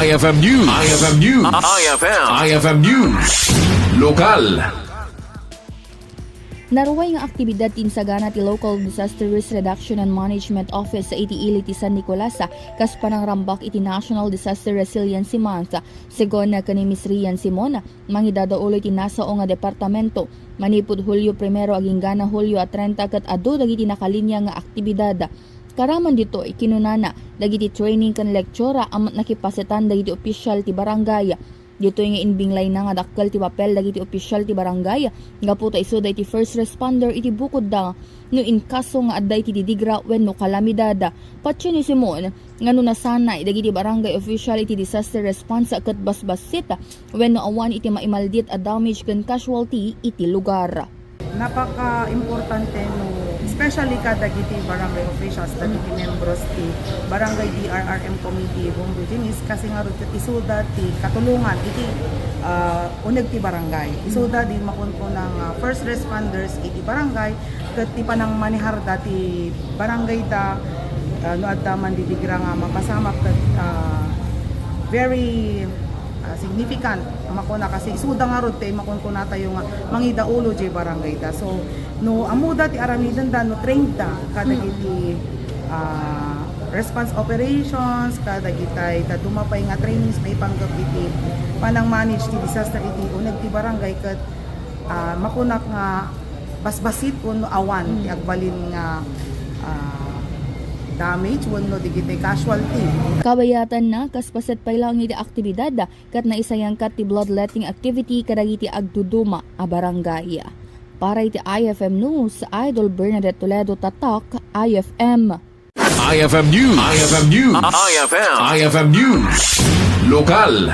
IFM News. IFM News. IFM News. Lokal. Naruway nga aktibidad tinsagana ti Local Disaster Risk Reduction and Management Office sa iti ti San Nicolas kas panangrambak iti National Disaster Resiliency Month. Segon na kani Miss Rian Simon, mangidada ulo iti nasao nga departamento. Manipud Hulyo 1 aging gana Hulyo at 30 kat adu dagiti nakalinya nga aktibidad. Karaman dito ikinunana dagiti training kan lektura amat nakipasetan dagiti opisyal ti barangay. Dito yung inbinglay na nga dakkel ti papel dagiti opisyal ti barangay nga puta iso da iti first responder iti bukod da no in kaso nga adday ti didigra wenno kalamidada. Patyo ni Simon nga no nasanay dagiti barangay official iti disaster response ket basbasit wenno awan iti maimaldit a damage ken casualty iti lugar. Napaka-importante no, especially kada giti barangay officials, dagiti membros ti barangay DRRM committee Bombujinis kasi nga ron isuda ti katulungan iti uneg ti barangay. Isuda din makunko ng first responders iti barangay ket ti panang manihar dati barangay da no adda man didigra nga mapasama ket very significant makuna kasi isuda nga rod tay makon ko nata yung mangida ulo jay barangay ta. So no amuda ti aramidan da no 30 kada giti response operations kada gitay ta dumapay nga trainings may panggap iti panang manage ti disaster iti uneg ti barangay ket makunak nga basbasit kuno awan ti agbalin nga damage wenno digiti casualty. Kabayatan na kaspaset pay lang iti aktibidad kat naisayang kat ti bloodletting activity kadagiti agduduma a barangay. Para iti IFM News, Idol Bernadette Toledo Tatak, IFM. IFM News. IFM News. IFM News. Lokal.